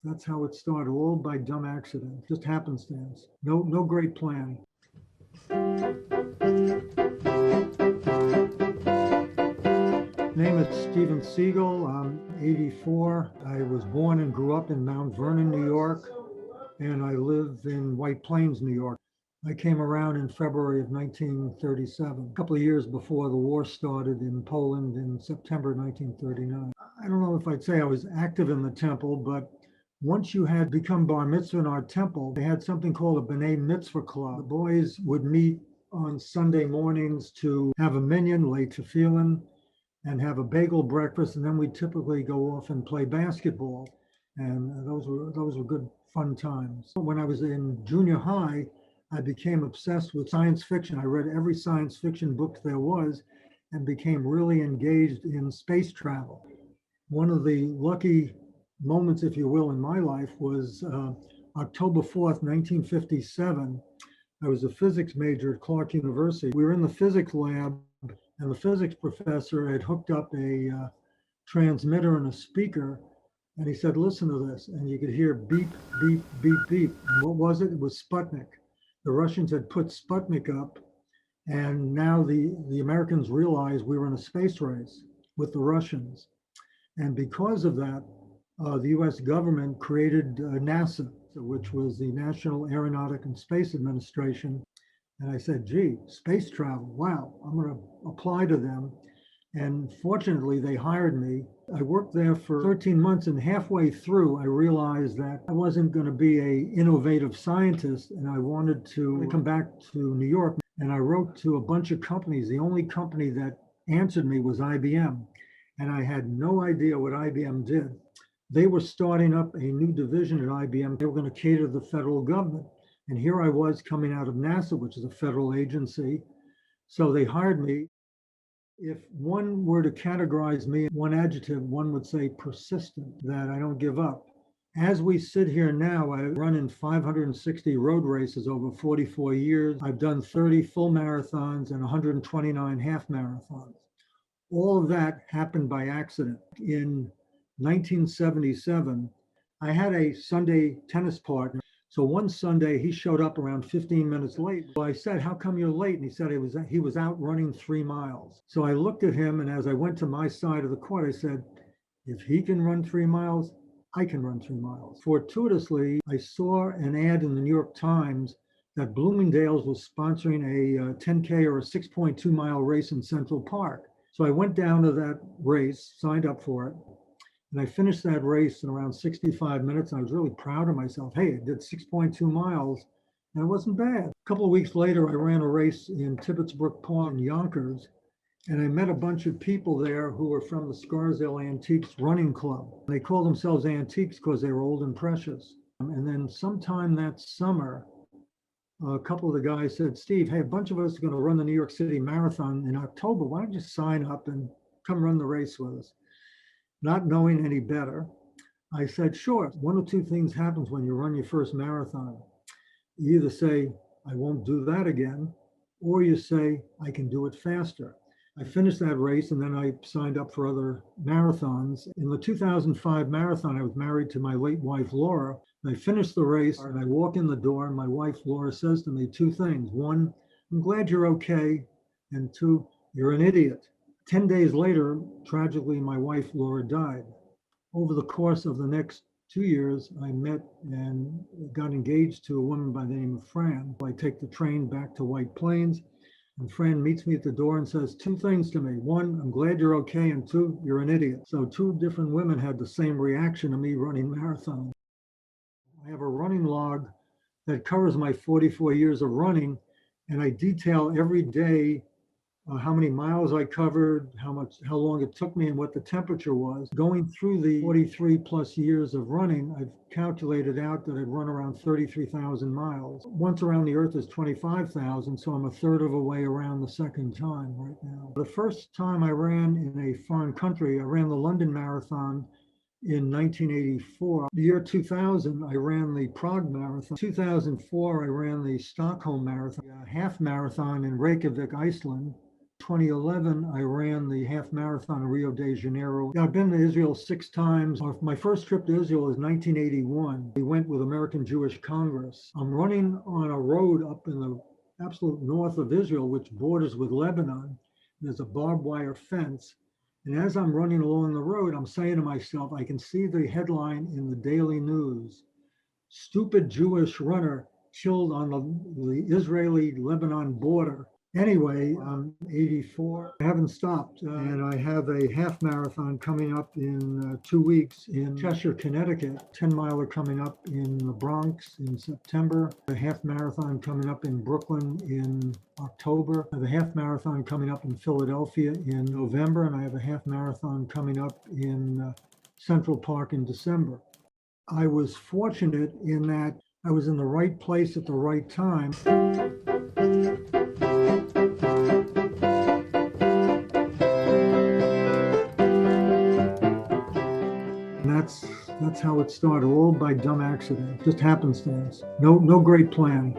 That's how it started, all by dumb accident, just happenstance. No great plan. Name is Steven Siegel. I'm 84. I was born and grew up in Mount Vernon, New York, and I live in White Plains, New York. I came around in February of 1937, a couple of years before the war started in Poland in September 1939. I don't know if I'd say I was active in the temple, but once you had become bar mitzvah in our temple, they had something called a B'nai Mitzvah Club. The boys would meet on Sunday mornings to have a minyan, lay tefillin, and have a bagel breakfast, and then we'd typically go off and play basketball. And those were good fun times. When I was in junior high, I became obsessed with science fiction. I read every science fiction book there was and became really engaged in space travel. One of the lucky moments, if you will, in my life was October 4th, 1957. I was a physics major at Clark University. We were in the physics lab, and the physics professor had hooked up a transmitter and a speaker, and he said, listen to this. And you could hear beep, beep, beep, beep. And what was it? It was Sputnik. The Russians had put Sputnik up, and now the Americans realized we were in a space race with the Russians. And because of that, the US government created NASA, which was the National Aeronautic and Space Administration. And I said, gee, space travel, wow, I'm going to apply to them. And fortunately, they hired me. I worked there for 13 months, and halfway through, I realized that I wasn't going to be an innovative scientist, and I wanted to come back to New York. And I wrote to a bunch of companies. The only company that answered me was IBM, and I had no idea what IBM did. They were starting up a new division at IBM. They were going to cater to the federal government. And here I was coming out of NASA, which is a federal agency. So they hired me. If one were to categorize me in one adjective, one would say persistent, that I don't give up. As we sit here now, I run in 560 road races over 44 years. I've done 30 full marathons and 129 half marathons. All of that happened by accident. In 1977, I had a Sunday tennis partner. So one Sunday he showed up around 15 minutes late. Well, I said, how come you're late? And he said he was out running 3 miles. So I looked at him, and as I went to my side of the court, I said, if he can run 3 miles, I can run 3 miles. Fortuitously, I saw an ad in the New York Times that Bloomingdale's was sponsoring a 10K or a 6.2 mile race in Central Park. So I went down to that race, signed up for it. And I finished that race in around 65 minutes. And I was really proud of myself. Hey, I did 6.2 miles, and it wasn't bad. A couple of weeks later, I ran a race in Tibbetsbrook Park in Yonkers, and I met a bunch of people there who were from the Scarsdale Antiques Running Club. They called themselves antiques because they were old and precious. And then sometime that summer, a couple of the guys said, Steve, hey, a bunch of us are going to run the New York City Marathon in October. Why don't you sign up and come run the race with us? Not knowing any better, I said, sure. One of two things happens when you run your first marathon. You either say, I won't do that again, or you say, I can do it faster. I finished that race, and then I signed up for other marathons. In the 2005 marathon, I was married to my late wife, Laura. I finished the race, and I walk in the door, and my wife, Laura, says to me 2 things. 1, I'm glad you're okay, and 2, you're an idiot. 10 days later, tragically, my wife, Laura, died. Over the course of the next 2 years, I met and got engaged to a woman by the name of Fran. I take the train back to White Plains, and Fran meets me at the door and says 2 things to me. 1, I'm glad you're okay, and 2, you're an idiot. So 2 different women had the same reaction to me running marathons. I have a running log that covers my 44 years of running, and I detail every day how many miles I covered, how long it took me, and what the temperature was. Going through the 43 plus years of running, I've calculated out that I'd run around 33,000 miles. Once around the earth is 25,000, so I'm a third of a way around the second time right now. The first time I ran in a foreign country, I ran the London Marathon in 1984. The year 2000, I ran the Prague Marathon. 2004, I ran the Stockholm Marathon, a half marathon in Reykjavik, Iceland. 2011, I ran the half marathon in Rio de Janeiro. I've been to Israel 6 times. My first trip to Israel was 1981. We went with American Jewish Congress. I'm running on a road up in the absolute north of Israel, which borders with Lebanon. There's a barbed wire fence. And as I'm running along the road, I'm saying to myself, I can see the headline in the Daily News: "Stupid Jewish runner killed on the Israeli-Lebanon border." Anyway, I'm 84. I haven't stopped, and I have a half marathon coming up in 2 weeks in Cheshire, Connecticut. 10-miler coming up in the Bronx in September. A half marathon coming up in Brooklyn in October. I have a half marathon coming up in Philadelphia in November, and I have a half marathon coming up in Central Park in December. I was fortunate in that I was in the right place at the right time. And that's how it started, all by dumb accident, just happenstance. No great plan.